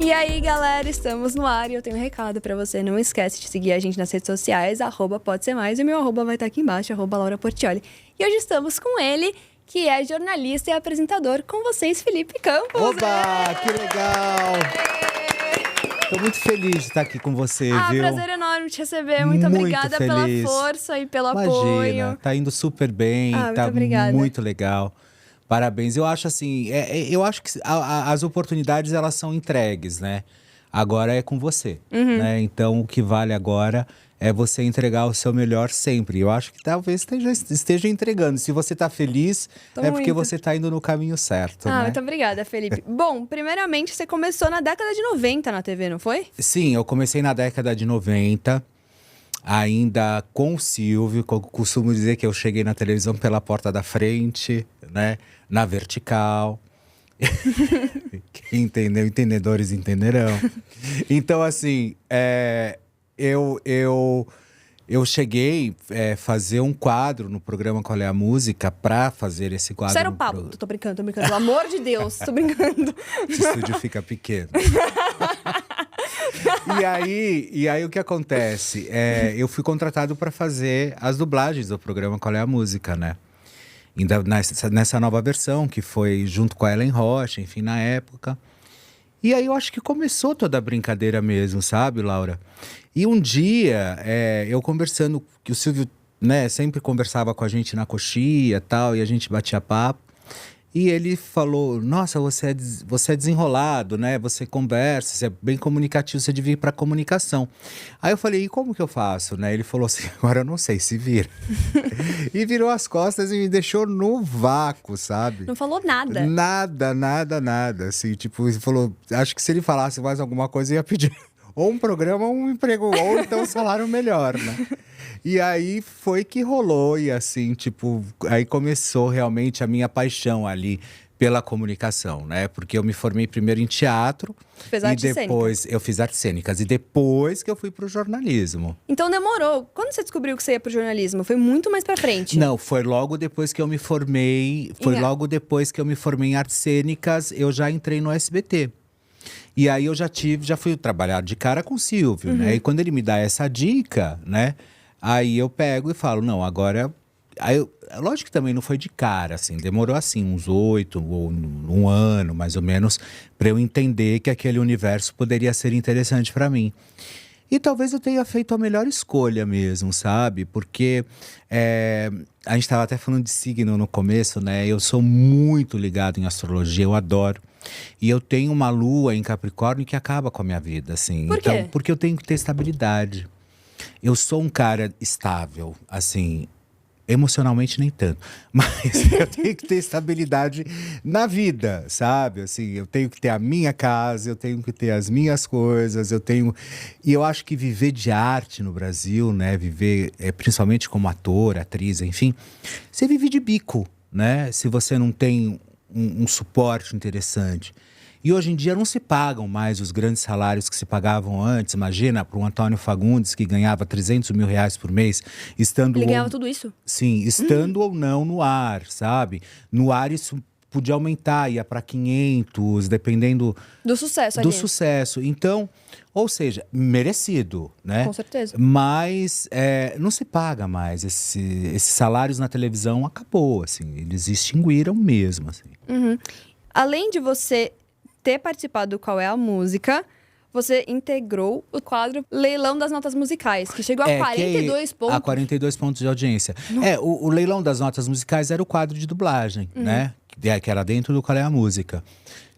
E aí, galera, estamos no ar e eu tenho um recado pra você. Não esquece de seguir a gente nas redes sociais, @pode ser mais, e o meu arroba vai estar aqui embaixo, @Laura Portioli. E hoje estamos com ele, que é jornalista e apresentador, com vocês, Felipe Campos. Oba, que legal! Tô muito feliz de estar aqui com você, viu? Prazer enorme te receber. Muito obrigada pela força e pelo apoio. Tá indo super bem, tá obrigada. Muito legal. Parabéns. Eu acho assim, eu acho que as oportunidades, elas são entregues, né? Agora é com você, né? Então, o que vale agora é você entregar o seu melhor sempre. Eu acho que talvez esteja entregando. Se você tá feliz, porque você tá indo no caminho certo, né? Muito obrigada, Felipe. Bom, primeiramente, você começou na década de 90 na TV, não foi? Sim, eu comecei na década de 90, ainda com o Silvio. Costumo dizer que eu cheguei na televisão pela porta da frente, né? Na vertical. Quem entendeu, entendedores entenderão. Então, assim, eu cheguei a fazer um quadro no programa Qual é a Música, pra fazer esse quadro. Sério, Pablo? Tô brincando. Pelo amor de Deus, tô brincando. O estúdio fica pequeno. E aí o que acontece? Eu fui contratado para fazer as dublagens do programa Qual é a Música, né? Ainda nessa nova versão, que foi junto com a Ellen Rocha, enfim, na época. E aí eu acho que começou toda a brincadeira mesmo, sabe, Laura? E um dia, eu conversando, que o Silvio, né, sempre conversava com a gente na coxia e tal, e a gente batia papo. E ele falou, nossa, você é desenrolado, né? Você conversa, você é bem comunicativo, você devia ir pra comunicação. Aí eu falei, e como que eu faço, né? Ele falou assim, agora eu não sei, se vira. E virou as costas e me deixou no vácuo, sabe? Não falou nada. Nada, assim, tipo, ele falou, acho que se ele falasse mais alguma coisa, eu ia pedir ou um programa ou um emprego, ou então um salário melhor, né? E aí foi que rolou, e assim, tipo, aí começou realmente a minha paixão ali pela comunicação, né? Porque eu me formei primeiro em teatro. Fez artes depois eu fiz artes cênicas, e depois que eu fui pro jornalismo. Então demorou. Quando você descobriu que você ia pro jornalismo? Foi muito mais pra frente? Não, foi logo depois que eu me formei. Logo depois que eu me formei em artes cênicas, eu já entrei no SBT. E aí eu já fui trabalhar de cara com o Silvio, né? E quando ele me dá essa dica, né? Aí eu pego e falo, não, agora… lógico que também não foi de cara, assim. Demorou, assim, uns 8 ou um ano, mais ou menos, para eu entender que aquele universo poderia ser interessante para mim. E talvez eu tenha feito a melhor escolha mesmo, sabe? Porque a gente estava até falando de signo no começo, né? Eu sou muito ligado em astrologia, eu adoro. E eu tenho uma lua em Capricórnio que acaba com a minha vida, assim. Por quê? Então, porque eu tenho que ter estabilidade. Eu sou um cara estável, assim, emocionalmente nem tanto. Mas eu tenho que ter estabilidade na vida, sabe? Assim, eu tenho que ter a minha casa, eu tenho que ter as minhas coisas, E eu acho que viver de arte no Brasil, né? Viver, principalmente como ator, atriz, enfim… Você vive de bico, né? Se você não tem um suporte interessante. E hoje em dia não se pagam mais os grandes salários que se pagavam antes. Imagina, para o Antônio Fagundes, que ganhava 300 mil reais por mês, estando… Ele ganhava tudo isso? Sim, estando ou não no ar, sabe? No ar isso podia aumentar, ia para 500, dependendo… Do sucesso ali. Do sucesso. Então, ou seja, merecido, né? Com certeza. Mas não se paga mais. Esses salários na televisão acabou, assim. Eles extinguiram mesmo, assim. Além de você ter participado do Qual é a Música, você integrou o quadro Leilão das Notas Musicais, que chegou a 42 pontos. A 42 pontos de audiência. O Leilão das Notas Musicais era o quadro de dublagem, né? Que era dentro do Qual é a Música.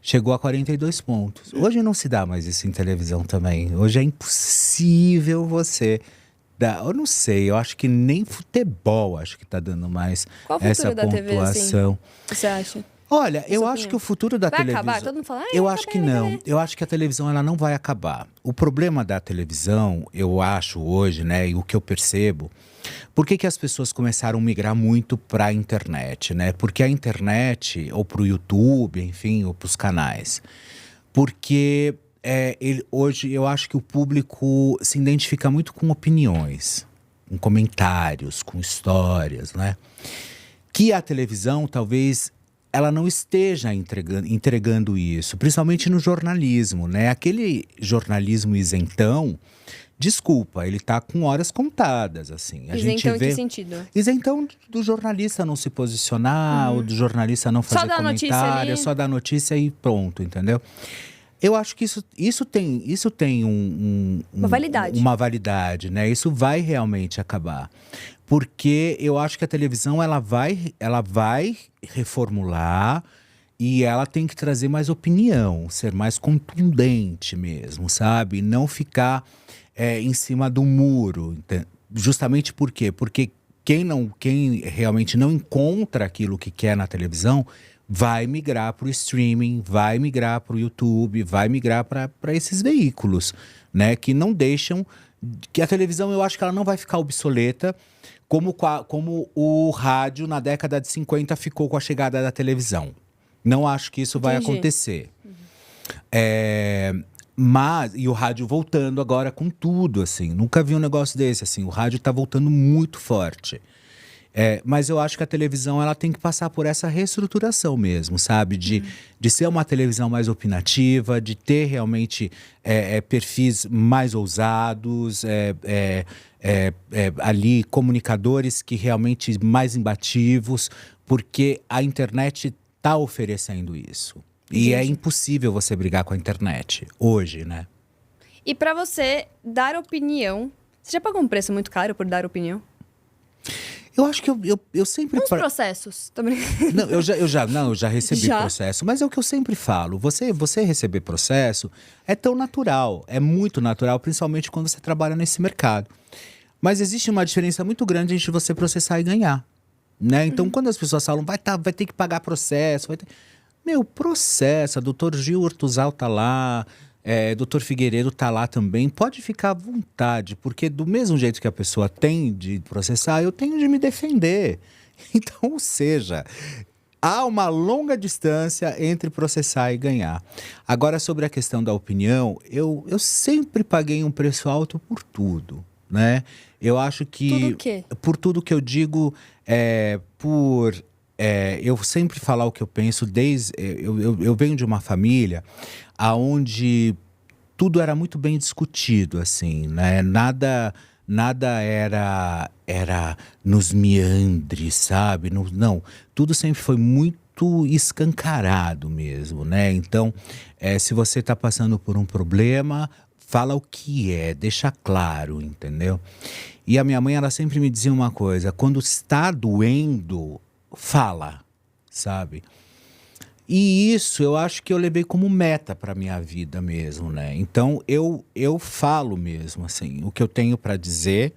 Chegou a 42 pontos. Hoje não se dá mais isso em televisão também. Hoje é impossível você… Eu não sei, eu acho que nem futebol acho que tá dando mais essa pontuação. Da TV, assim, você acha? Olha, eu acho que o futuro da televisão… Vai acabar? Todo mundo fala, eu acho que não. Eu acho que a televisão ela não vai acabar. O problema da televisão, eu acho hoje, né, e o que eu percebo… Por que as pessoas começaram a migrar muito para a internet, né? Porque a internet, ou para o YouTube, enfim, ou para os canais. Porque hoje eu acho que o público se identifica muito com opiniões, com comentários, com histórias, né? Que a televisão talvez ela não esteja entregando isso, principalmente no jornalismo, né? Aquele jornalismo isentão, desculpa, ele tá com horas contadas, assim. A gente Isentão em vê que sentido? isentão do jornalista não se posicionar, ou do jornalista não fazer Só dar notícia comentário, ali. só dar notícia e pronto, entendeu? Eu acho que isso tem Uma validade. uma validade, né? Isso vai realmente acabar. Porque eu acho que a televisão ela vai reformular e ela tem que trazer mais opinião, ser mais contundente mesmo, sabe? Não ficar em cima do muro. Justamente por quê? Porque quem realmente não encontra aquilo que quer na televisão vai migrar para o streaming, vai migrar para o YouTube, vai migrar para esses veículos, né? Que não deixam. Que a televisão, eu acho que ela não vai ficar obsoleta, como o rádio na década de 50 ficou com a chegada da televisão. Não acho que isso vai Entendi. acontecer. Mas, e o rádio voltando agora com tudo, assim. Nunca vi um negócio desse, assim. O rádio tá voltando muito forte. Mas eu acho que a televisão ela tem que passar por essa reestruturação mesmo, sabe? De ser uma televisão mais opinativa, de ter realmente perfis mais ousados, ali comunicadores que realmente mais imbativos, porque a internet está oferecendo isso. E é impossível você brigar com a internet hoje, né? E pra você dar opinião, você já pagou um preço muito caro por dar opinião? Eu acho que eu sempre... Uns processos. Tô brincando. Não, eu já recebi Já? processo, mas é o que eu sempre falo. Você receber processo é tão natural, é muito natural, principalmente quando você trabalha nesse mercado. Mas existe uma diferença muito grande entre você processar e ganhar, né? Então, quando as pessoas falam, vai ter que pagar processo, Meu, processa, doutor Gil Ortuzal tá lá, doutor Figueiredo tá lá também, pode ficar à vontade, porque do mesmo jeito que a pessoa tem de processar, eu tenho de me defender. Então, ou seja, há uma longa distância entre processar e ganhar. Agora, sobre a questão da opinião, eu sempre paguei um preço alto por tudo, né? Eu acho que... Tudo o quê? Por tudo que eu digo, eu sempre falar o que eu penso eu venho de uma família onde tudo era muito bem discutido, assim, né? Nada era nos meandres, sabe? Não, tudo sempre foi muito escancarado mesmo, né? Então, se você está passando por um problema, fala o que deixa claro, entendeu? E a minha mãe, ela sempre me dizia uma coisa: quando está doendo, fala, sabe? E isso eu acho que eu levei como meta para minha vida mesmo, né? Então eu falo mesmo, assim, o que eu tenho para dizer.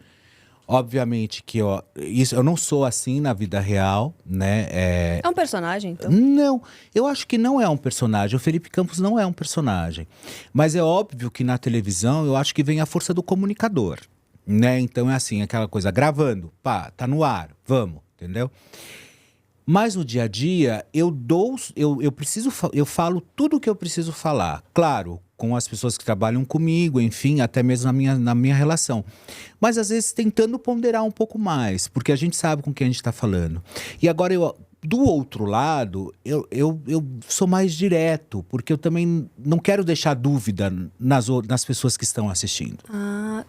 Obviamente que eu não sou assim na vida real, né? É um personagem, então? Não, eu acho que não é um personagem. O Felipe Campos não é um personagem. Mas é óbvio que na televisão eu acho que vem a força do comunicador, né? Então é assim, aquela coisa, gravando, pá, tá no ar, vamos, entendeu? Mas no dia a dia, eu falo tudo o que eu preciso falar. Claro, com as pessoas que trabalham comigo, enfim, até mesmo na minha relação. Mas às vezes tentando ponderar um pouco mais, porque a gente sabe com quem a gente está falando. E agora, do outro lado, eu sou mais direto, porque eu também não quero deixar dúvida nas pessoas que estão assistindo.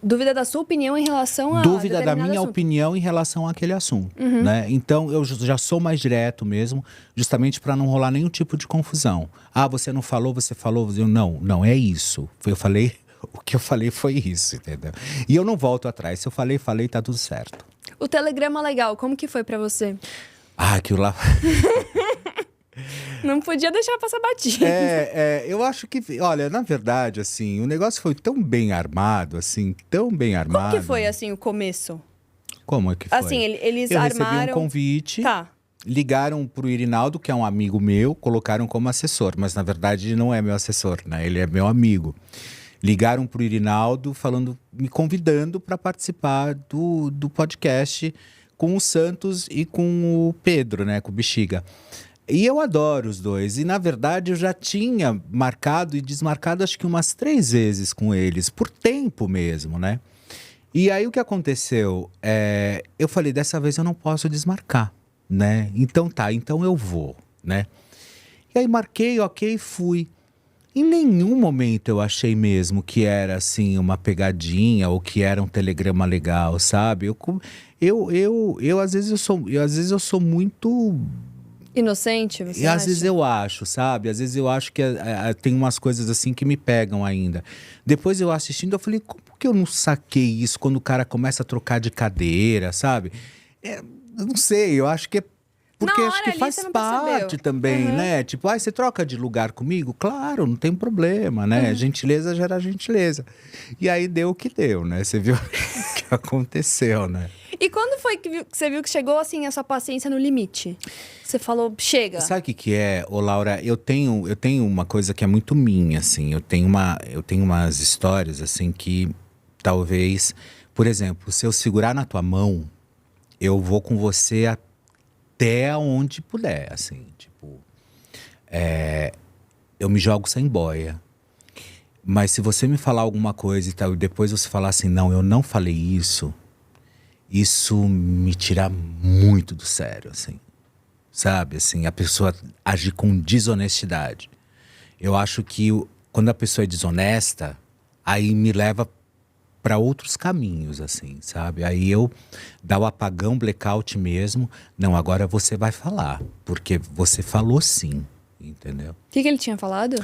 Dúvida da sua opinião em relação a Dúvida da determinado minha assunto. opinião em relação àquele assunto, né? Então eu já sou mais direto mesmo, justamente para não rolar nenhum tipo de confusão. Você não falou, você falou, não é isso. O que eu falei foi isso, entendeu? E eu não volto atrás. Se eu falei, tá tudo certo. O telegrama legal, como que foi pra você? Aquilo lá. Não podia deixar passar batido. Eu acho que, olha, na verdade, assim, o negócio foi tão bem armado, assim, tão bem armado. Como que foi, assim, o começo? Como é que foi? Assim, eles eu armaram... recebi um convite, Tá. ligaram pro Irinaldo, que é um amigo meu, colocaram como assessor, mas na verdade ele não é meu assessor, né? Ele é meu amigo. Ligaram pro Irinaldo me convidando para participar do podcast com o Santos e com o Pedro, né? Com o Bexiga. E eu adoro os dois. E, na verdade, eu já tinha marcado e desmarcado acho que umas 3 vezes com eles, por tempo mesmo, né? E aí, o que aconteceu? Eu falei, dessa vez eu não posso desmarcar, né? Então eu vou, né? E aí marquei, ok, fui. Em nenhum momento eu achei mesmo que era assim uma pegadinha ou que era um telegrama legal, sabe? Às vezes eu sou muito. Inocente, você E às acha? vezes eu acho, sabe? Às vezes eu acho que tem umas coisas assim que me pegam ainda. Depois eu assistindo, eu falei, como que eu não saquei isso quando o cara começa a trocar de cadeira, sabe? Eu não sei, eu acho que é porque Na acho hora que ali faz você não parte percebeu. também, Uhum. né? Tipo, você troca de lugar comigo? Claro, não tem problema, né? Gentileza gera gentileza. E aí deu o que deu, né? Você viu o que aconteceu, né? E quando foi que que você viu que chegou, assim, a sua paciência no limite? Você falou, chega. Sabe o que que é, ô Laura? Eu tenho uma coisa que é muito minha, assim. Eu tenho umas histórias, assim, que talvez... Por exemplo, se eu segurar na tua mão, eu vou com você até onde puder, assim. Tipo, eu me jogo sem boia. Mas se você me falar alguma coisa e tal, e depois você falar assim, não, eu não falei isso, isso me tira muito do sério, assim. Sabe, assim, a pessoa agir com desonestidade. Eu acho que quando a pessoa é desonesta, aí me leva para outros caminhos, assim, sabe? Aí eu dá o apagão, blackout mesmo. Não, agora você vai falar, porque você falou sim, entendeu? O que ele tinha falado?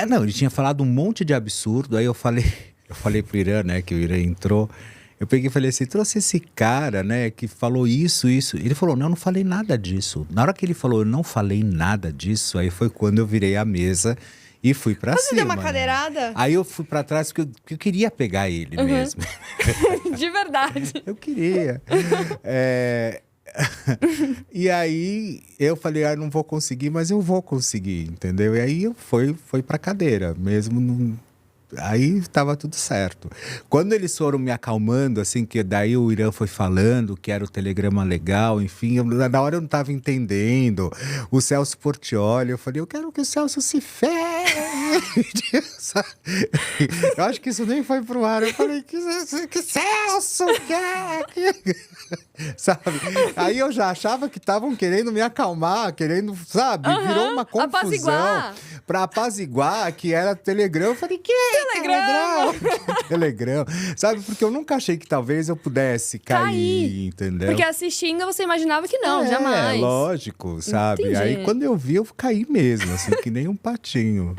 Não, ele tinha falado um monte de absurdo, aí eu falei pro Irã, né, que o Irã entrou. Eu peguei e falei assim, trouxe esse cara, né, que falou isso. Ele falou, não, eu não falei nada disso. Na hora que ele falou, eu não falei nada disso, aí foi quando eu virei a mesa e fui pra Você cima. deu uma né? cadeirada? Aí eu fui pra trás porque eu queria pegar ele mesmo. De verdade. Eu queria. E aí eu falei, não vou conseguir, mas eu vou conseguir, entendeu? E aí eu foi pra cadeira, mesmo aí tava tudo certo. Quando eles foram me acalmando, assim, que daí o Irã foi falando que era o telegrama legal, enfim, na hora eu não tava entendendo. O Celso Portiolli, eu falei, eu quero que o Celso se ferre. Eu acho que isso nem foi pro ar. Eu falei, que Celso quer? Sabe? Aí eu já achava que estavam querendo me acalmar, querendo, sabe? Virou uma confusão. Apaziguar. Pra apaziguar, que era Telegram. Eu falei, que Telegrama? Que Telegram? Sabe? Porque eu nunca achei que talvez eu pudesse cair, entendeu? Porque assistindo você imaginava que não, jamais. Lógico, sabe? Entendi. Aí quando eu vi, eu caí mesmo, assim, que nem um patinho.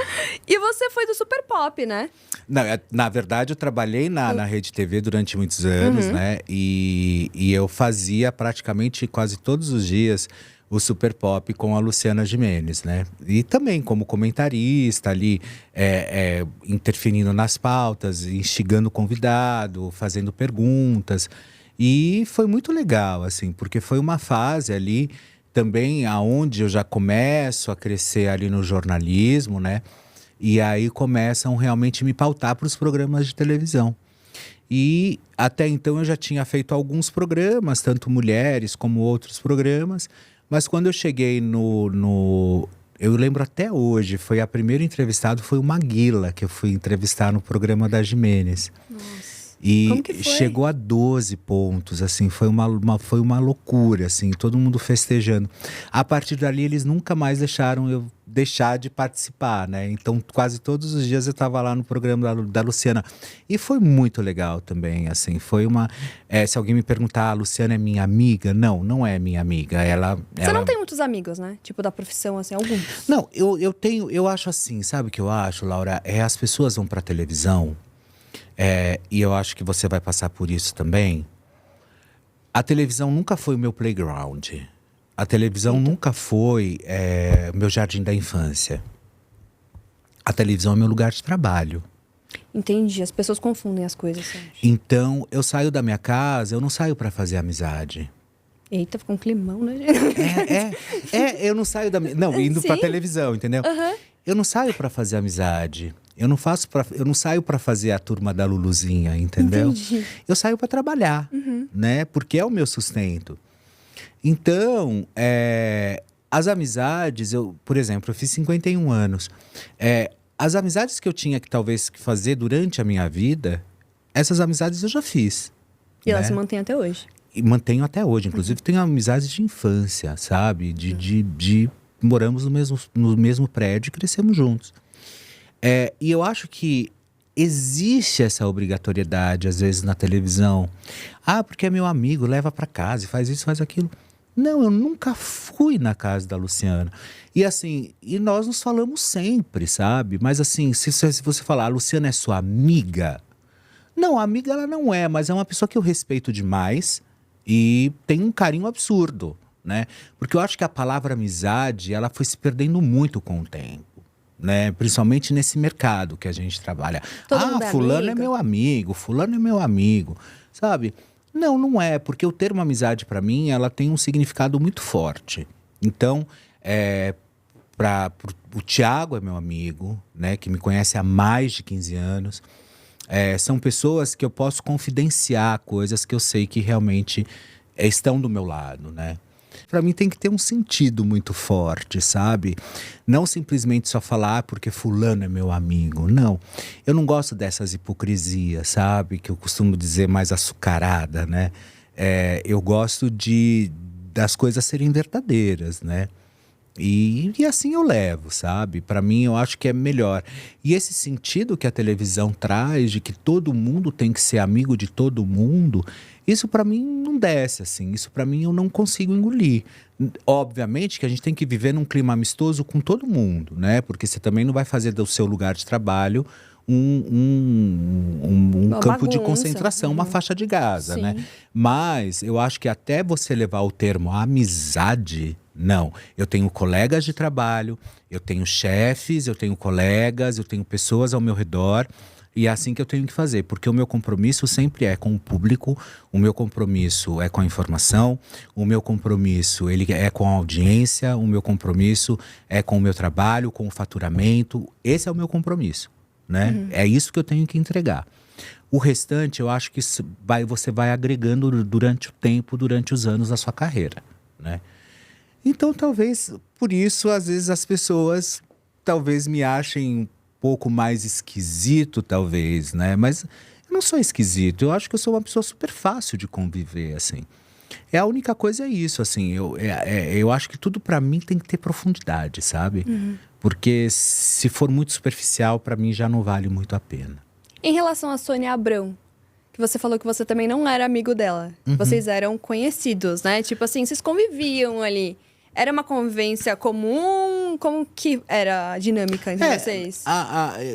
E você foi do Super Pop, né? Não, na verdade, eu trabalhei na Rede TV durante muitos anos, né? E eu fazia praticamente quase todos os dias o Super Pop com a Luciana Gimenez, né? E também como comentarista ali, interferindo nas pautas, instigando o convidado, fazendo perguntas. E foi muito legal, assim, porque foi uma fase ali também aonde eu já começo a crescer ali no jornalismo, né? E aí começam realmente a me pautar para os programas de televisão. E até então eu já tinha feito alguns programas, tanto mulheres como outros programas. Mas quando eu cheguei eu lembro até hoje, foi a primeira entrevistada, foi o Maguila, que eu fui entrevistar no programa da Gimenez. Nossa. E Como que foi? chegou a 12 pontos, assim, foi uma loucura, assim, todo mundo festejando. A partir dali, eles nunca mais deixaram eu deixar de participar, né? Então, quase todos os dias eu estava lá no programa da Luciana. E foi muito legal também, assim, foi uma... se alguém me perguntar, a Luciana é minha amiga? Não, não é minha amiga, Você não tem muitos amigos, né? Tipo, da profissão, assim, alguns. Não, eu acho assim, sabe o que eu acho, Laura? As pessoas vão pra televisão, e eu acho que você vai passar por isso também. A televisão nunca foi o meu playground. A televisão nunca foi meu jardim da infância. A televisão é meu lugar de trabalho. Entendi. As pessoas confundem as coisas. Eu acho. Então, eu saio da minha casa, eu não saio pra fazer amizade. Eita, ficou um climão, né, gente? Eu não saio da... Não, indo pra Sim. televisão, entendeu? Eu não saio pra fazer amizade. Eu não saio pra fazer a turma da Luluzinha, entendeu? Entendi. Eu saio pra trabalhar, né? Porque é o meu sustento. Então, as amizades, por exemplo, eu fiz 51 anos. As amizades que eu tinha que talvez fazer durante a minha vida, essas amizades eu já fiz. E ela né? se mantém até hoje. E mantenho até hoje. Inclusive, tenho amizades de infância, sabe? De moramos no mesmo prédio e crescemos juntos. E eu acho que existe essa obrigatoriedade, às vezes, na televisão. Porque é meu amigo, leva para casa e faz isso, faz aquilo. Não, eu nunca fui na casa da Luciana. E assim, nós nos falamos sempre, sabe? Mas assim, se você falar, a Luciana é sua amiga? Não, amiga ela não é, mas é uma pessoa que eu respeito demais e tem um carinho absurdo, né? Porque eu acho que a palavra amizade, ela foi se perdendo muito com o tempo, né? Principalmente nesse mercado que a gente trabalha. Todo mundo é fulano é amigo. meu amigo, fulano é meu amigo, sabe? Não, não é, porque o termo amizade para mim, ela tem um significado muito forte. Então, o Thiago é meu amigo, né? Que me conhece há mais de 15 anos. São pessoas que eu posso confidenciar coisas que eu sei que realmente estão do meu lado, né? Para mim tem que ter um sentido muito forte, sabe? Não simplesmente só falar porque fulano é meu amigo, não. Eu não gosto dessas hipocrisias, sabe? Que eu costumo dizer mais açucarada, né? Eu gosto das coisas serem verdadeiras, né? E assim eu levo, sabe? Para mim eu acho que é melhor. E esse sentido que a televisão traz de que todo mundo tem que ser amigo de todo mundo, isso para mim não desce, assim. Isso para mim eu não consigo engolir. Obviamente que a gente tem que viver num clima amistoso com todo mundo, né? Porque você também não vai fazer do seu lugar de trabalho um campo de bagunça. concentração, uma faixa de Gaza, Sim. né? Mas eu acho que até você levar o termo amizade, não. Eu tenho colegas de trabalho, eu tenho chefes, eu tenho colegas, eu tenho pessoas ao meu redor. E é assim que eu tenho que fazer, porque o meu compromisso sempre é com o público, o meu compromisso é com a informação, o meu compromisso ele é com a audiência, o meu compromisso é com o meu trabalho, com o faturamento. Esse é o meu compromisso, né? É isso que eu tenho que entregar. O restante, eu acho que você vai agregando durante o tempo, durante os anos da sua carreira, né? Então, talvez, por isso, às vezes as pessoas talvez me achem um pouco mais esquisito, talvez, né? Mas eu não sou esquisito, eu acho que eu sou uma pessoa super fácil de conviver, assim. A única coisa é isso, assim, eu acho que tudo pra mim tem que ter profundidade, sabe? Porque se for muito superficial, pra mim já não vale muito a pena. Em relação a Sônia Abrão, que você falou que você também não era amigo dela. Vocês eram conhecidos, né? Tipo assim, vocês conviviam ali. Era uma convivência comum? Como que era a dinâmica entre vocês?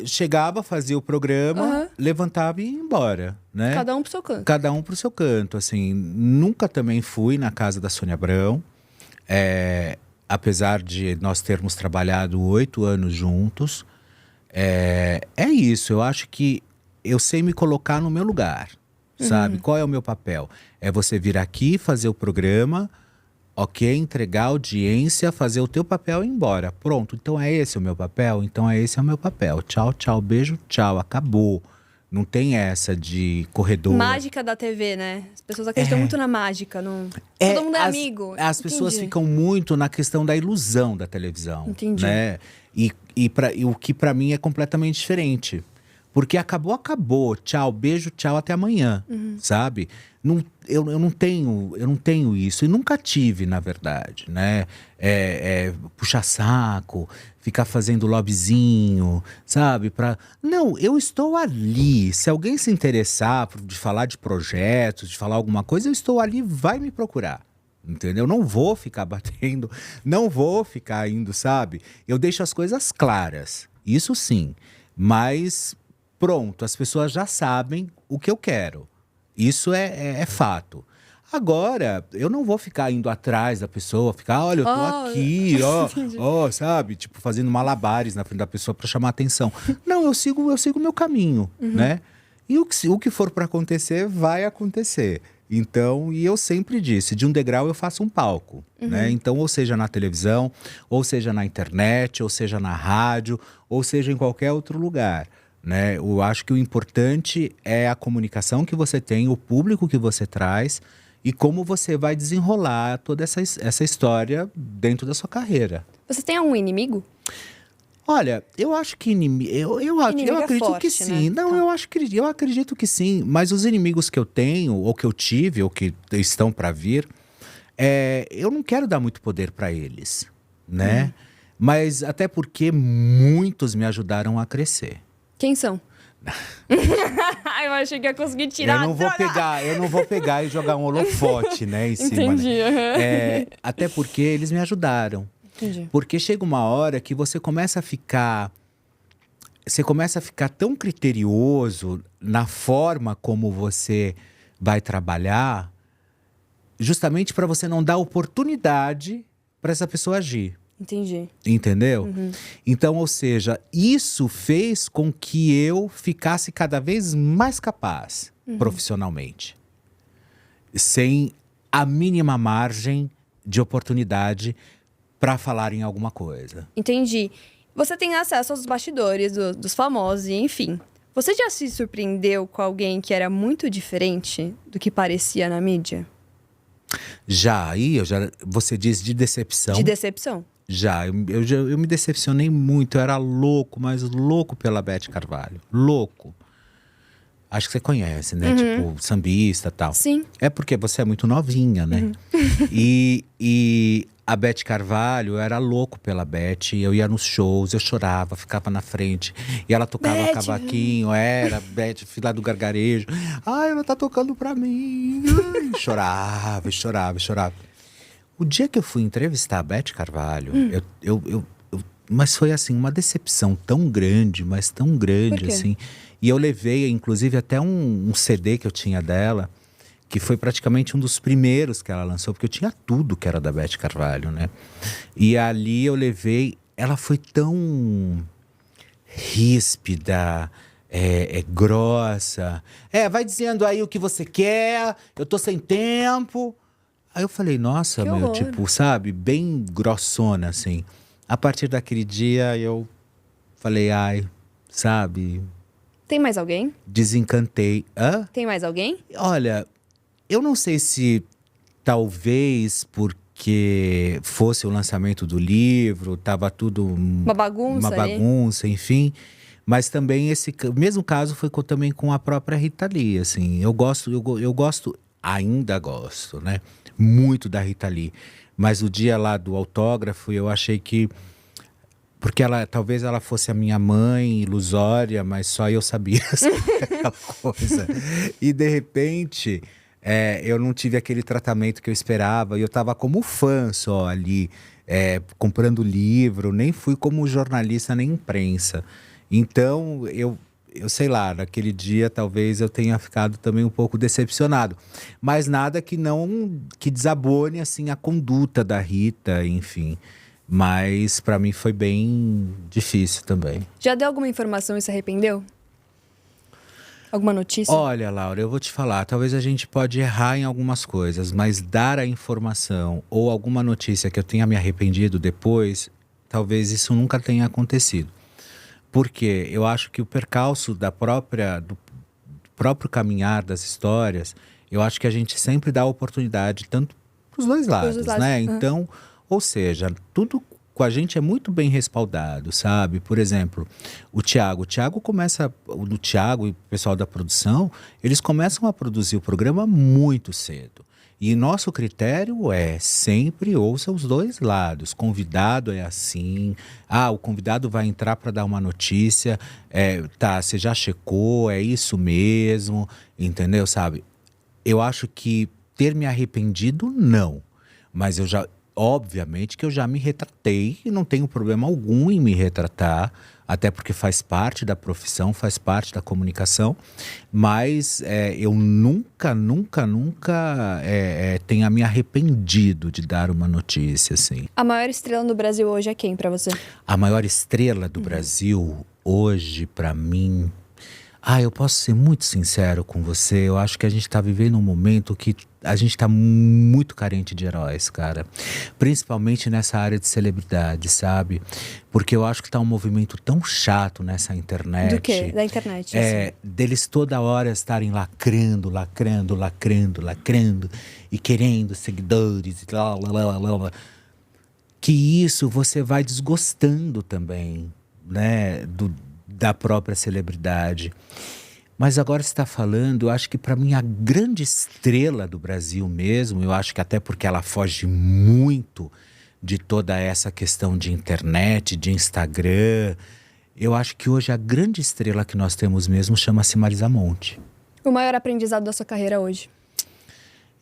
Chegava, fazia o programa, levantava e ia embora, né? Cada um pro seu canto. Cada um pro seu canto, assim. Nunca também fui na casa da Sônia Abrão. Apesar de nós termos trabalhado 8 anos juntos. É isso, eu acho que eu sei me colocar no meu lugar, sabe? Qual é o meu papel? É você vir aqui, fazer o programa, ok? Entregar a audiência, fazer o teu papel e ir embora. Pronto, então é esse o meu papel? Então esse é o meu papel. Tchau, tchau, beijo, tchau, acabou. Não tem essa de corredor. Mágica da TV, né? As pessoas acreditam muito na mágica. Todo mundo é amigo. As pessoas ficam muito na questão da ilusão da televisão. Entendi. Né? E o que pra mim é completamente diferente. Porque acabou, acabou. Tchau, beijo, tchau, até amanhã. Sabe? Eu não tenho isso. E nunca tive, na verdade, né? Puxar saco, ficar fazendo lobbyzinho, sabe? Não, eu estou ali. Se alguém se interessar de falar de projetos, de falar alguma coisa, eu estou ali, vai me procurar. Entendeu? Não vou ficar batendo, não vou ficar indo, sabe? Eu deixo as coisas claras, isso sim. Mas pronto, as pessoas já sabem o que eu quero. Isso é fato. Agora, eu não vou ficar indo atrás da pessoa, ficar, olha, eu tô aqui, ó, sabe? Tipo, fazendo malabares na frente da pessoa para chamar atenção. Não, eu sigo o meu caminho, né? E o que for para acontecer, vai acontecer. Então, e eu sempre disse, de um degrau eu faço um palco, né? Então, ou seja na televisão, ou seja na internet, ou seja na rádio, ou seja em qualquer outro lugar, né? Eu acho que o importante é a comunicação que você tem, o público que você traz e como você vai desenrolar toda essa história dentro da sua carreira. Você tem algum inimigo? Olha, eu acho que eu acredito forte, que sim. né? Não, eu acredito que sim. Mas os inimigos que eu tenho, ou que eu tive, ou que estão para vir, eu não quero dar muito poder para eles, né? Mas até porque muitos me ajudaram a crescer. Quem são? Eu achei que ia conseguir tirar. Eu não vou pegar e jogar um holofote, né, em cima. Entendi. Né? Até porque eles me ajudaram. Entendi. Porque chega uma hora que você começa a ficar tão criterioso na forma como você vai trabalhar, justamente para você não dar oportunidade para essa pessoa agir. Entendi. Entendeu? Então, ou seja, isso fez com que eu ficasse cada vez mais capaz profissionalmente. Sem a mínima margem de oportunidade para falar em alguma coisa. Entendi. Você tem acesso aos bastidores dos famosos, e enfim. Você já se surpreendeu com alguém que era muito diferente do que parecia na mídia? Você diz de decepção? De decepção. Eu me decepcionei muito. Eu era louco, mas louco pela Beth Carvalho. Louco. Acho que você conhece, né? Tipo, sambista e tal. Sim. É porque você é muito novinha, né? E a Beth Carvalho, eu era louco pela Beth. Eu ia nos shows, eu chorava, ficava na frente. E ela tocava cavaquinho, Beth, filha do gargarejo. Ai, ela tá tocando pra mim. Ai, chorava. O dia que eu fui entrevistar a Beth Carvalho, mas foi assim, uma decepção tão grande, mas tão grande, assim. E eu levei, inclusive, até um CD que eu tinha dela, que foi praticamente um dos primeiros que ela lançou, porque eu tinha tudo que era da Beth Carvalho, né? E ali eu levei, ela foi tão ríspida, grossa. Vai dizendo aí o que você quer, eu tô sem tempo. Aí eu falei, nossa, tipo, sabe? Bem grossona, assim. A partir daquele dia, eu falei, ai, sabe? Tem mais alguém? Desencantei. Hã? Tem mais alguém? Olha, eu não sei se talvez porque fosse o lançamento do livro, tava tudo… Uma bagunça, enfim. Mas também esse mesmo caso foi também com a própria Rita Lee, assim. Eu gosto, ainda gosto, né? Muito da Rita Lee. Mas o dia lá do autógrafo, eu achei que… Porque talvez ela fosse a minha mãe, ilusória, mas só eu sabia aquela coisa. E de repente, eu não tive aquele tratamento que eu esperava. E eu estava como fã só ali, comprando livro. Nem fui como jornalista, nem imprensa. Então, eu sei lá, naquele dia talvez eu tenha ficado também um pouco decepcionado. Mas nada que desabone assim, a conduta da Rita, enfim. Mas para mim foi bem difícil também. Já deu alguma informação e se arrependeu? Alguma notícia? Olha, Laura, eu vou te falar, talvez a gente pode errar em algumas coisas, mas dar a informação ou alguma notícia que eu tenha me arrependido depois, talvez isso nunca tenha acontecido. Porque eu acho que o percalço do próprio caminhar das histórias, eu acho que a gente sempre dá oportunidade, tanto para os dois lados, né? Então, ou seja, tudo com a gente é muito bem respaldado, sabe? Por exemplo, o Thiago e o pessoal da produção, eles começam a produzir o programa muito cedo. E nosso critério é sempre ouça os dois lados. Convidado é assim. O convidado vai entrar para dar uma notícia. Você já checou? É isso mesmo? Entendeu, sabe? Eu acho que ter me arrependido, não. Mas obviamente que eu já me retratei e não tenho problema algum em me retratar, até porque faz parte da profissão, faz parte da comunicação, mas eu nunca tenha me arrependido de dar uma notícia, assim. A maior estrela no Brasil hoje é quem pra você? A maior estrela do Brasil hoje, pra mim… eu posso ser muito sincero com você, eu acho que a gente tá vivendo um momento que a gente tá muito carente de heróis, cara. Principalmente nessa área de celebridade, sabe? Porque eu acho que tá um movimento tão chato nessa internet. Do quê? Da internet, deles toda hora estarem lacrando e querendo seguidores e lá. Que isso você vai desgostando também, né? Da própria celebridade. Mas agora você está falando, eu acho que para mim a grande estrela do Brasil mesmo, eu acho que até porque ela foge muito de toda essa questão de internet, de Instagram. Eu acho que hoje a grande estrela que nós temos mesmo chama-se Marisa Monte. O maior aprendizado da sua carreira hoje?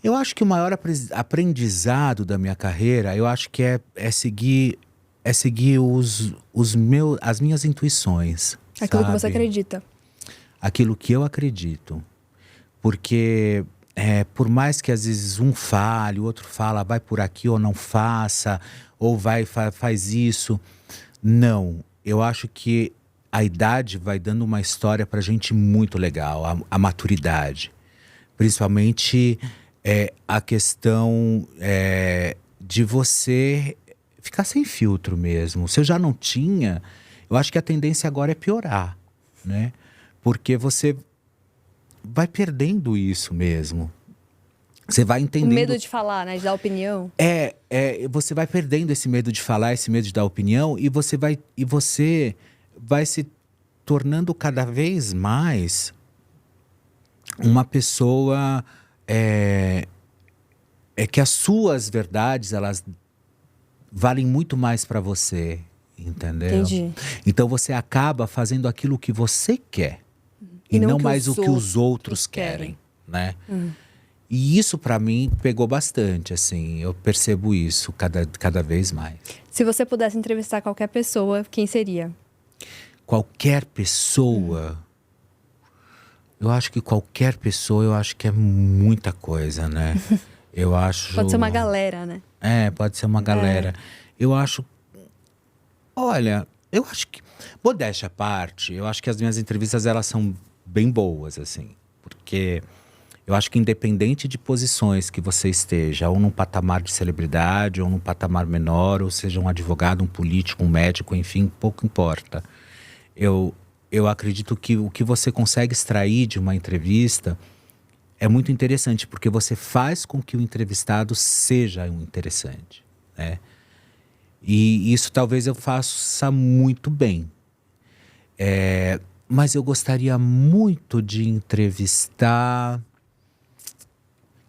Eu acho que o maior aprendizado da minha carreira, eu acho que é seguir as minhas intuições. Aquilo sabe? que você acredita. Aquilo que eu acredito. Porque por mais que às vezes um fale, o outro fala, vai por aqui ou não faça, ou faz isso. Não, eu acho que a idade vai dando uma história pra gente muito legal, a maturidade. Principalmente a questão de você ficar sem filtro mesmo. Se eu já não tinha, eu acho que a tendência agora é piorar, né? Porque você vai perdendo isso mesmo. Você vai O entendendo. medo de falar, né? De dar opinião. Você vai perdendo esse medo de falar, esse medo de dar opinião, e você vai se tornando cada vez mais uma pessoa que as suas verdades, elas valem muito mais para você, entendeu? Entendi. Então você acaba fazendo aquilo que você quer E e não não que mais o os que os outros outros querem, querem. né? E isso para mim pegou bastante, assim, eu percebo isso cada vez mais. Se você pudesse entrevistar qualquer pessoa, quem seria? Qualquer pessoa, eu acho que qualquer pessoa, eu acho que é muita coisa, né? Eu acho... Pode ser uma galera, né? Pode ser uma galera. Eu acho... Olha, eu acho que... Modéstia à parte, eu acho que as minhas entrevistas, elas são bem boas, assim. Porque eu acho que independente de posições que você esteja, ou num patamar de celebridade, ou num patamar menor, ou seja, um advogado, um político, um médico, enfim, pouco importa. Eu acredito que o que você consegue extrair de uma entrevista é muito interessante, porque você faz com que o entrevistado seja um interessante, né? E isso talvez eu faça muito bem. Mas eu gostaria muito de entrevistar...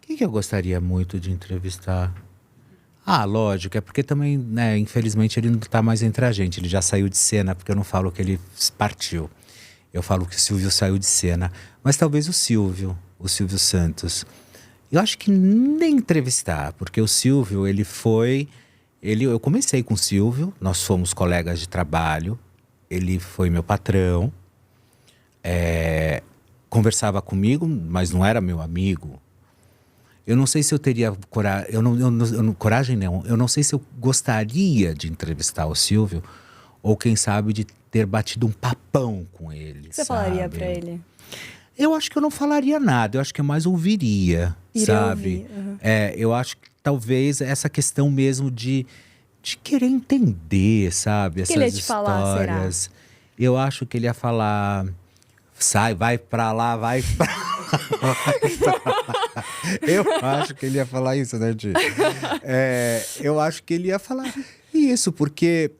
Quem que eu gostaria muito de entrevistar? Ah, lógico, é porque também, né, infelizmente ele não tá mais entre a gente. Ele já saiu de cena, porque eu não falo que ele partiu. Eu falo que o Silvio saiu de cena. Mas talvez o Silvio Santos. Eu acho que nem entrevistar, porque o Silvio, eu comecei com o Silvio, nós fomos colegas de trabalho, ele foi meu patrão, conversava comigo, mas não era meu amigo. Eu não sei se eu teria coragem, coragem não, eu não sei se eu gostaria de entrevistar o Silvio, ou quem sabe de ter batido um papão com ele. O que você falaria pra ele? Eu acho que eu não falaria nada, eu acho que eu mais ouviria, sabe? Eu acho que talvez essa questão mesmo de querer entender, sabe? Essas ele ia te falar, histórias. Eu acho que ele ia falar, sai, vai pra lá, vai pra Eu acho que ele ia falar isso, né, Ti? Eu acho que ele ia falar isso, porque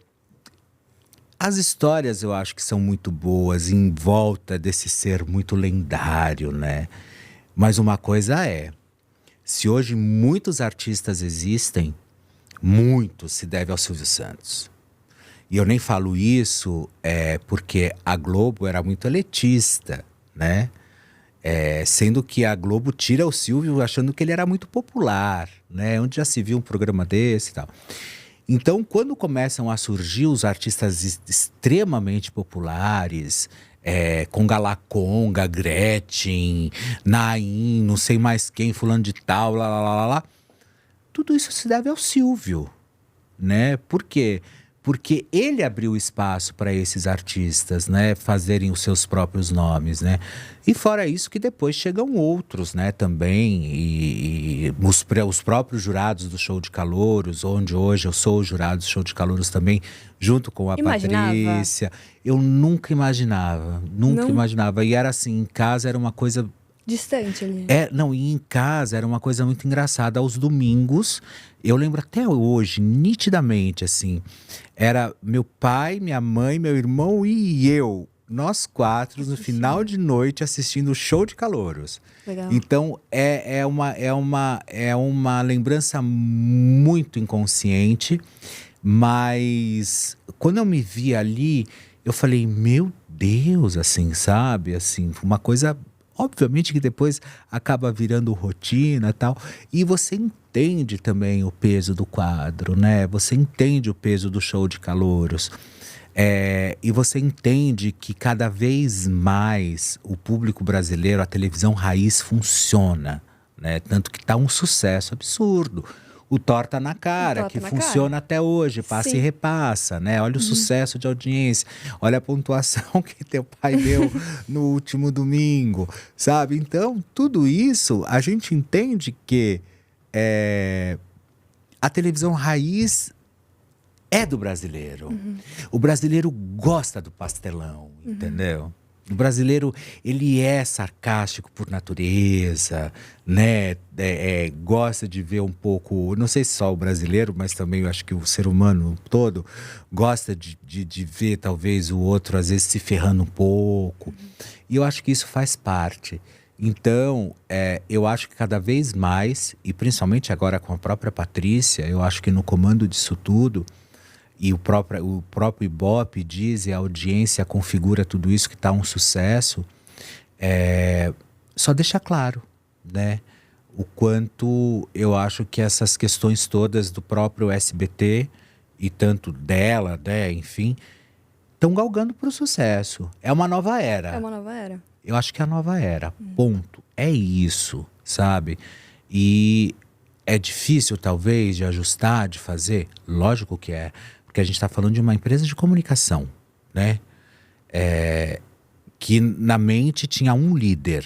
as histórias eu acho que são muito boas em volta desse ser muito lendário, né? Mas uma coisa se hoje muitos artistas existem, muito se deve ao Silvio Santos. E eu nem falo isso porque a Globo era muito elitista, né? Sendo que a Globo tira o Silvio achando que ele era muito popular, né? Onde já se viu um programa desse e tal. Então, quando começam a surgir os artistas extremamente populares, Conga La Conga, Gretchen, Naim, não sei mais quem, fulano de tal, lá, tudo isso se deve ao Silvio, né? Por quê? Porque ele abriu espaço para esses artistas, né, fazerem os seus próprios nomes, né? E fora isso que depois chegam outros, né, também, e os próprios jurados do Show de Calouros, onde hoje eu sou o jurado do Show de Calouros também, junto com a Patrícia. Eu nunca imaginava. E era assim, em casa era uma coisa... Distante ali. Não, e em casa era uma coisa muito engraçada. Aos domingos, eu lembro até hoje, nitidamente, assim, era meu pai, minha mãe, meu irmão e eu nós quatro, no final de noite, assistindo o show de calouros. Legal. Então, é uma lembrança muito inconsciente, mas quando eu me vi ali, eu falei, meu Deus, assim, sabe? Assim, uma coisa, obviamente que depois acaba virando rotina e tal. E você entende também o peso do quadro, né? Você entende o peso do show de calouros. E você entende que cada vez mais o público brasileiro, a televisão raiz funciona, né? Tanto que tá um sucesso absurdo. O Torta na Cara, Torta que na funciona até hoje, passa Sim. e repassa, né? Olha o sucesso de audiência, olha a pontuação que teu pai deu no último domingo, sabe? Então, tudo isso, a gente entende que a televisão raiz é do brasileiro. O brasileiro gosta do pastelão, entendeu? O brasileiro, ele é sarcástico por natureza, né? Gosta de ver um pouco, não sei se só o brasileiro, mas também eu acho que o ser humano todo gosta de ver talvez o outro às vezes se ferrando um pouco. E eu acho que isso faz parte. Então, eu acho que cada vez mais, e principalmente agora com a própria Patrícia, eu acho que no comando disso tudo, e o próprio Ibope diz, e a audiência configura tudo isso que está um sucesso, só deixa claro, né? O quanto eu acho que essas questões todas do próprio SBT, e tanto dela, né, enfim, estão galgando para o sucesso. É uma nova era. É uma nova era. Eu acho que é a nova era, ponto. É isso, sabe? E é difícil, talvez, de ajustar, de fazer? Lógico que é. Porque a gente está falando de uma empresa de comunicação, né? Que na mente tinha um líder.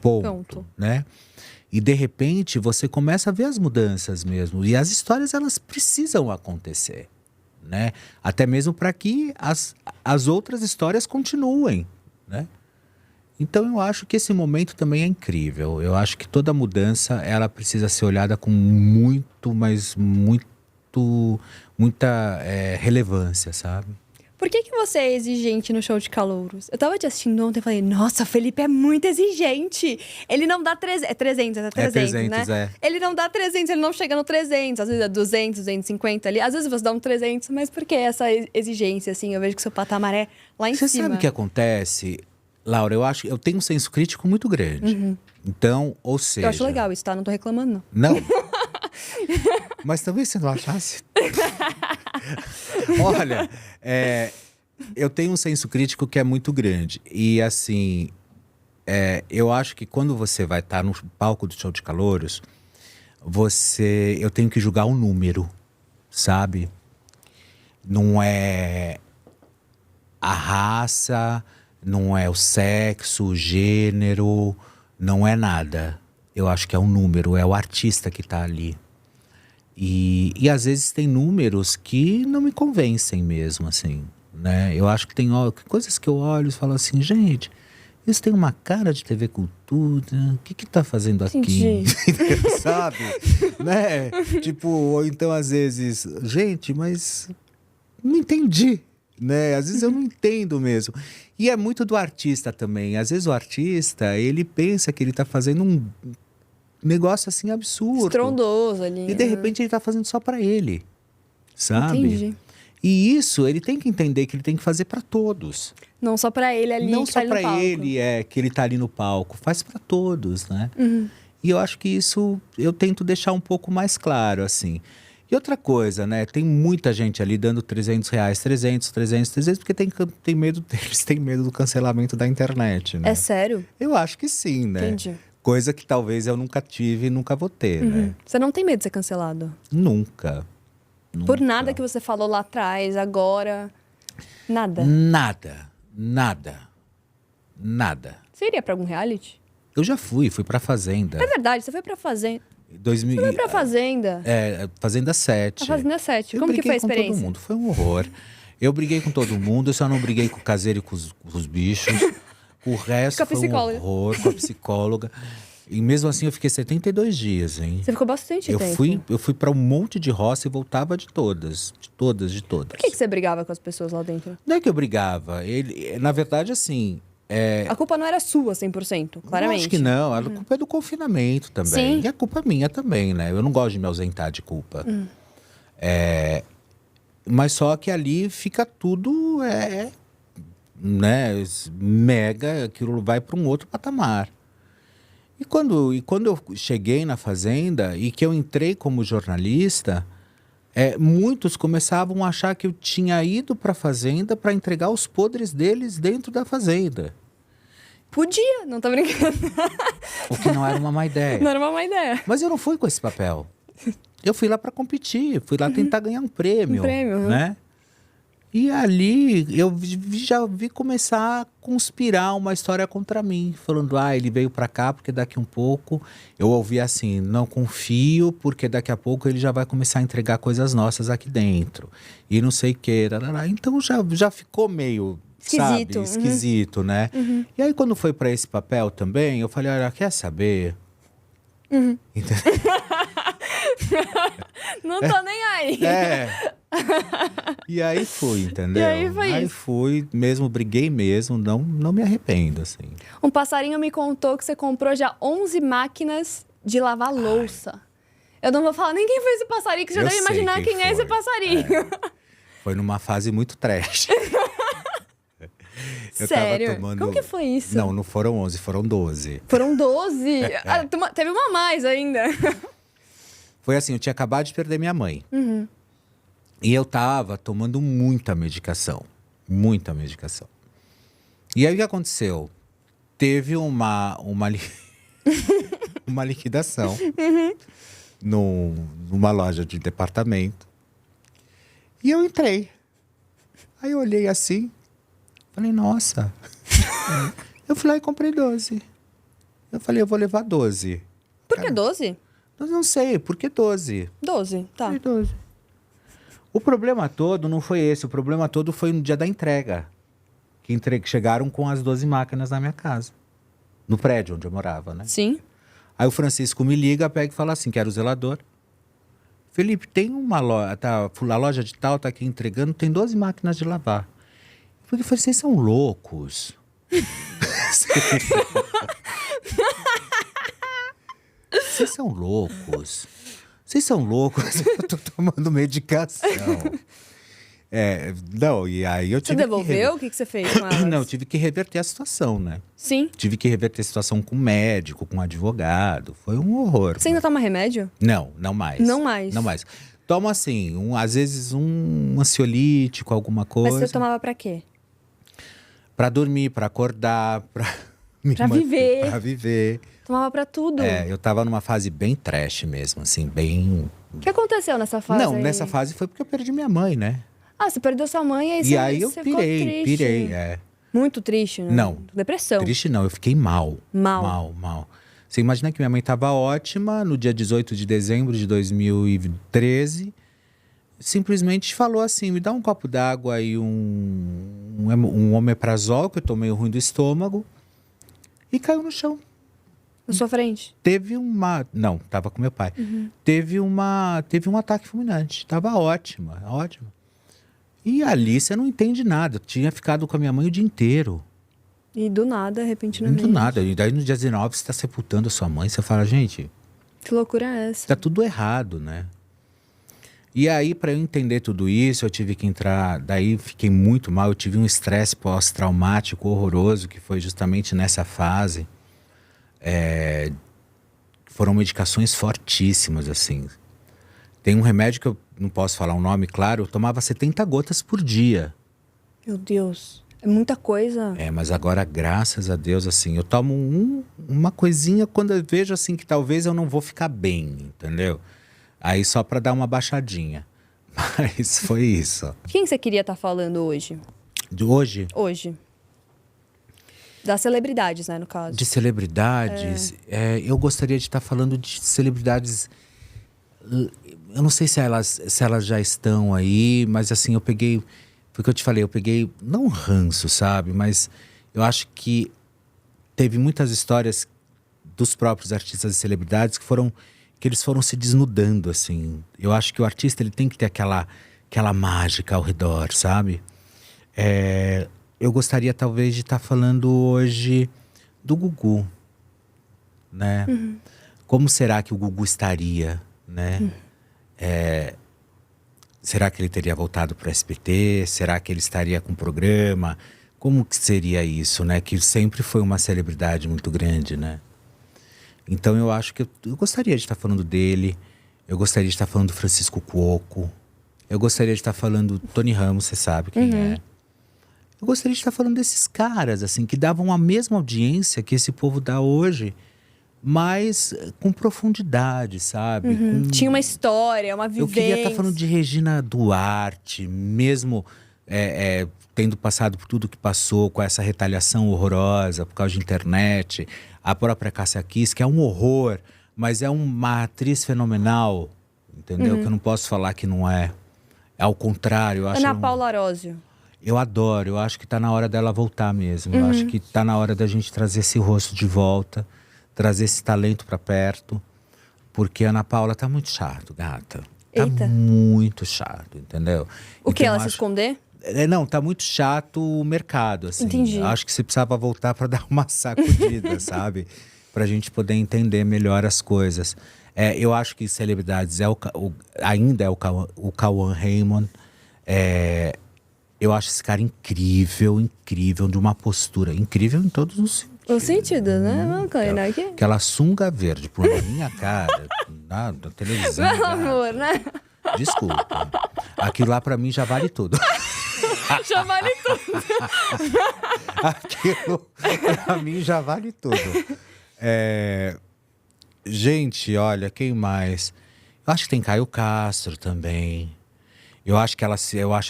Ponto. Né? E de repente você começa a ver as mudanças mesmo. E as histórias, elas precisam acontecer, né? Até mesmo para que as outras histórias continuem, né? Então eu acho que esse momento também é incrível. Eu acho que toda mudança, ela precisa ser olhada com muita relevância, sabe? Por que você é exigente no show de calouros? Eu tava te assistindo ontem e falei, nossa, o Felipe é muito exigente. Ele não dá 300, 300, né? Ele não dá 300, ele não chega no 300. Às vezes é 200, 250 ali. Às vezes você dá um 300, mas por que essa exigência, assim? Eu vejo que seu patamar é lá em cima. Você sabe o que acontece, Laura? Eu tenho um senso crítico muito grande. Então, ou seja... Eu acho legal isso, tá? Não tô reclamando, não. Não? Mas também você não achasse? Olha, eu tenho um senso crítico que é muito grande. E assim, eu acho que quando você vai estar no palco do show de calouros, eu tenho que julgar um número, sabe? Não é a raça, não é o sexo, o gênero, não é nada. Eu acho que é um número, é o artista que está ali. E às vezes tem números que não me convencem mesmo, assim, né? Eu acho que tem coisas que eu olho e falo assim, gente, isso tem uma cara de TV Cultura, o que tá fazendo aqui? Sabe? Né? Tipo, ou então às vezes, gente, mas não entendi, né? Às vezes eu não entendo mesmo. E é muito do artista também. Às vezes o artista, ele pensa que ele tá fazendo um negócio assim absurdo. Estrondoso ali. E de repente ele tá fazendo só pra ele, sabe? Entendi. E isso, ele tem que entender que ele tem que fazer pra todos. Não só pra ele ali, não que só tá ali no pra palco. ele, que ele tá ali no palco. Faz pra todos, né? E eu acho que isso eu tento deixar um pouco mais claro, assim. E outra coisa, né? Tem muita gente ali dando R$300, 300, porque tem medo deles, tem medo do cancelamento da internet, né? É sério? Eu acho que sim, né? Entendi. Coisa que talvez eu nunca tive e nunca vou ter, né? Você não tem medo de ser cancelado? Nunca. Por nada que você falou lá atrás, agora? Nada? Nada. Você iria pra algum reality? Eu já fui pra Fazenda. É verdade, você foi pra Fazenda. 2000, Você foi pra Fazenda? Fazenda 7. A Fazenda 7. Eu Como que foi a briguei com experiência? todo mundo, foi um horror. Eu briguei com todo mundo, eu só não briguei com o caseiro e com os bichos. O resto Com a foi um psicóloga. horror, com a psicóloga. E mesmo assim eu fiquei 72 dias, hein? Você ficou bastante tempo. Eu fui para um monte de roça e voltava de todas. De todas, de todas. Por que você brigava com as pessoas lá dentro? Não é que eu brigava. Na verdade, assim. A culpa não era sua 100%, claramente. Eu acho que não. A culpa é do confinamento também. Sim. E a culpa é minha também, né? Eu não gosto de me ausentar de culpa. Mas só que ali fica tudo, né? Mega, aquilo vai para um outro patamar. E quando eu cheguei na Fazenda e que eu entrei como jornalista, muitos começavam a achar que eu tinha ido para a Fazenda para entregar os podres deles dentro da Fazenda. Podia, não tô brincando. O que não era uma má ideia. Não era uma má ideia. Mas eu não fui com esse papel. Eu fui lá para competir, fui lá tentar ganhar um prêmio. Um prêmio, né? E ali eu já vi começar a conspirar uma história contra mim, falando, ele veio para cá porque daqui um pouco eu ouvi assim, não confio porque daqui a pouco ele já vai começar a entregar coisas nossas aqui dentro. E não sei o que, então já ficou meio, esquisito, sabe, esquisito, né? E aí quando foi para esse papel também, eu falei, olha, quer saber? Entendeu? Não tô nem aí. E aí fui, entendeu? E aí foi aí isso. fui, mesmo briguei mesmo, não me arrependo, assim. Um passarinho me contou que você comprou já 11 máquinas de lavar louça. Eu não vou falar nem quem foi esse passarinho, que você já Eu deve sei imaginar quem é esse foi. passarinho. Foi numa fase muito trash. Eu Sério? tava tomando... Como que foi isso? Não foram 11, foram 12. Foram 12? Teve uma a mais ainda. Foi assim, eu tinha acabado de perder minha mãe. E eu tava tomando muita medicação. Muita medicação. E aí o que aconteceu? Teve uma liquidação numa loja de departamento. E eu entrei. Aí eu olhei assim, falei, nossa. Eu fui lá e comprei 12. Eu falei, eu vou levar 12. Por que 12? Eu não sei, por que 12? 12, tá. Falei 12. O problema todo não foi esse, o problema todo foi no dia da entrega. Que chegaram com as 12 máquinas na minha casa. No prédio onde eu morava, né? Sim. Aí o Francisco me liga, pega e fala assim, que era o zelador. Felipe, tem uma loja, a loja de tal tá aqui entregando, tem 12 máquinas de lavar. Porque eu falei, vocês são loucos. Vocês são loucos. Vocês são loucos. Eu tô tomando medicação. Não, e aí eu Você tive devolveu? O que você fez com elas? Não, eu tive que reverter a situação, né? Sim. Tive que reverter a situação com médico, com advogado. Foi um horror. Você ainda toma remédio? Não, não mais. Não mais? Não mais. Tomo assim, às vezes um ansiolítico, alguma coisa. Mas você tomava pra quê? Pra dormir, pra acordar, pra me Pra manter, viver. Pra viver. Tomava pra tudo. Eu tava numa fase bem trash mesmo, assim, bem... O que aconteceu nessa fase Não, aí? nessa fase foi porque eu perdi minha mãe, né? Ah, você perdeu sua mãe e E aí eu você ficou triste. pirei, Muito triste, né? Não. Depressão. Triste não, eu fiquei mal. Mal. Mal. Você imagina que minha mãe estava ótima no dia 18 de dezembro de 2013. Simplesmente falou assim, me dá um copo d'água e um omeprazol, que eu tomei ruim do estômago. E caiu no chão. Na sua frente? Teve uma... Não, tava com meu pai. Teve um ataque fulminante. Tava ótima. E ali você não entende nada. Eu tinha ficado com a minha mãe o dia inteiro. E do nada, repentinamente. Do nada. E daí no dia 19 você está sepultando a sua mãe. Você fala, gente, Que loucura é essa? tá tudo errado, né? E aí, para eu entender tudo isso, eu tive que entrar... Daí fiquei muito mal. Eu tive um estresse pós-traumático horroroso, que foi justamente nessa fase. Foram medicações fortíssimas, assim. Tem um remédio que eu não posso falar o nome, claro. Eu tomava 70 gotas por dia. Meu Deus. É muita coisa. Mas agora, graças a Deus, assim, eu tomo uma coisinha quando eu vejo, assim, que talvez eu não vou ficar bem, entendeu? Aí só para dar uma baixadinha. Mas foi isso. Quem você queria estar falando hoje? De hoje, Hoje. Das celebridades, né, no caso. de celebridades, eu gostaria de estar falando de celebridades... Eu não sei se elas já estão aí, mas assim, eu peguei... Foi o que eu te falei, eu peguei, não ranço, sabe? Mas eu acho que teve muitas histórias dos próprios artistas e celebridades que eles foram se desnudando, assim. Eu acho que o artista ele tem que ter aquela mágica ao redor, sabe? Eu gostaria talvez de estar falando hoje do Gugu, né? Como será que o Gugu estaria, né? Será que ele teria voltado para o SBT? Será que ele estaria com o programa? Como que seria isso, né? Que sempre foi uma celebridade muito grande, né? Então eu acho que eu gostaria de estar falando dele. Eu gostaria de estar falando do Francisco Cuoco. Eu gostaria de estar falando do Tony Ramos, você sabe quem é. Eu gostaria de estar falando desses caras, assim, que davam a mesma audiência que esse povo dá hoje, mas com profundidade, sabe? Tinha uma história, uma vivência. Eu queria estar falando de Regina Duarte, mesmo tendo passado por tudo que passou, com essa retaliação horrorosa por causa de internet. A própria Cássia Kiss, que é um horror, mas é uma atriz fenomenal, entendeu? Que eu não posso falar que não é. Ao contrário, eu acho... Ana Paula Arósio. Eu adoro, eu acho que tá na hora dela voltar mesmo. Eu acho que tá na hora da gente trazer esse rosto de volta, trazer esse talento pra perto. Porque a Ana Paula tá muito chato, gata. Tá Eita. muito chato, entendeu? O que, Então, ela se esconder? Não, tá muito chato o mercado, assim. Entendi. Eu acho que você precisava voltar pra dar uma sacudida, sabe? Pra gente poder entender melhor as coisas. Eu acho que celebridades ainda é o Cauã Raymond. Eu acho esse cara incrível, de uma postura incrível em todos os sentidos. O sentido, né? Vamos combinar aqui. Aquela sunga verde por na minha cara, na televisão. Meu amor, né? Desculpa. Aquilo lá pra mim já vale tudo. Já vale tudo. Aquilo pra mim já vale tudo. Gente, olha, quem mais? Eu acho que tem Caio Castro também. Eu acho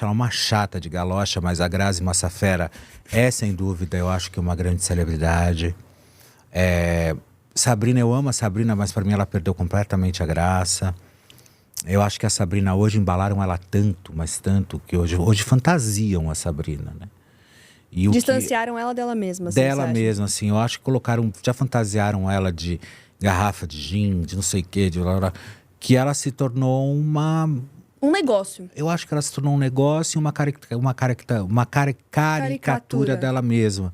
ela uma chata de galocha, mas a Grazi Massafera é, sem dúvida, eu acho que uma grande celebridade. Sabrina, eu amo a Sabrina, mas para mim ela perdeu completamente a graça. Eu acho que a Sabrina hoje embalaram ela tanto, mas tanto, que hoje fantasiam a Sabrina, né? E distanciaram ela dela mesma, assim, dela mesma, assim. Eu acho que já fantasiaram ela de garrafa de gin, de não sei o quê, que ela se tornou um negócio. Eu acho que ela se tornou um negócio e uma caricatura dela mesma.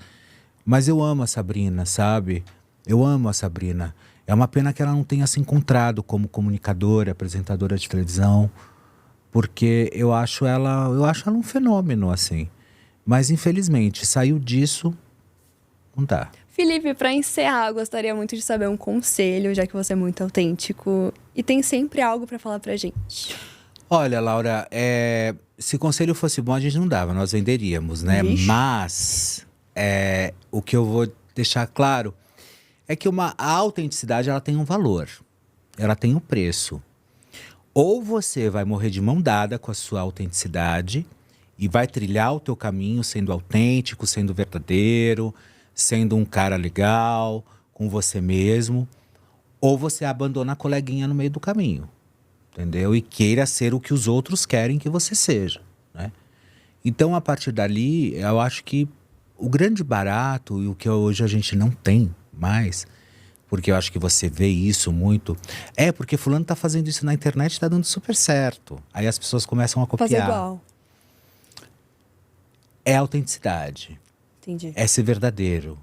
Mas eu amo a Sabrina, sabe? Eu amo a Sabrina. É uma pena que ela não tenha se encontrado como comunicadora, apresentadora de televisão. Porque eu acho ela um fenômeno, assim. Mas, infelizmente, saiu disso, não dá. Felipe, para encerrar, eu gostaria muito de saber um conselho, já que você é muito autêntico. E tem sempre algo para falar pra gente. Olha, Laura, se conselho fosse bom, a gente não dava, nós venderíamos, né? Vixe. Mas o que eu vou deixar claro é que a autenticidade ela tem um valor, ela tem um preço. Ou você vai morrer de mão dada com a sua autenticidade e vai trilhar o teu caminho sendo autêntico, sendo verdadeiro, sendo um cara legal, com você mesmo. Ou você abandona a coleguinha no meio do caminho. Entendeu? E queira ser o que os outros querem que você seja, né? Então, a partir dali, eu acho que o grande barato, e o que hoje a gente não tem mais, porque eu acho que você vê isso muito, porque fulano tá fazendo isso na internet e tá dando super certo. Aí as pessoas começam a copiar. Fazer igual. É autenticidade. Entendi. É ser verdadeiro.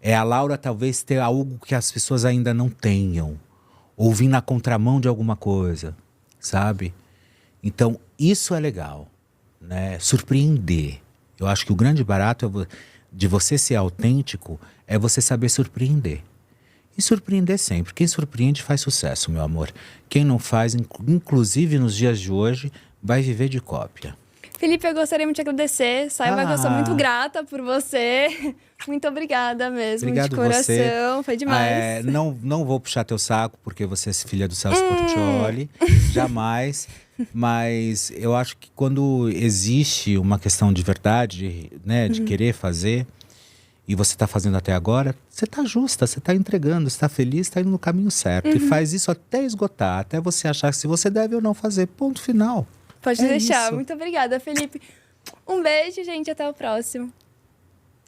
É a Laura talvez ter algo que as pessoas ainda não tenham. Ou vir na contramão de alguma coisa, sabe? Então, isso é legal, né? Surpreender. Eu acho que o grande barato de você ser autêntico é você saber surpreender. E surpreender sempre. Quem surpreende faz sucesso, meu amor. Quem não faz, inclusive nos dias de hoje, vai viver de cópia. Felipe, eu gostaria muito de agradecer. Saiba que eu sou muito grata por você. Muito obrigada mesmo, Obrigado de coração. Você. Foi demais. Não vou puxar teu saco, porque você é filha do Celso Portiolli. Jamais. Mas eu acho que quando existe uma questão de verdade, né, de querer fazer, e você está fazendo até agora, você está justa, você está entregando, você está feliz, está indo no caminho certo. E faz isso até esgotar, até você achar se você deve ou não fazer. Ponto final. Pode deixar. Isso. Muito obrigada, Felipe. Um beijo, gente. Até o próximo.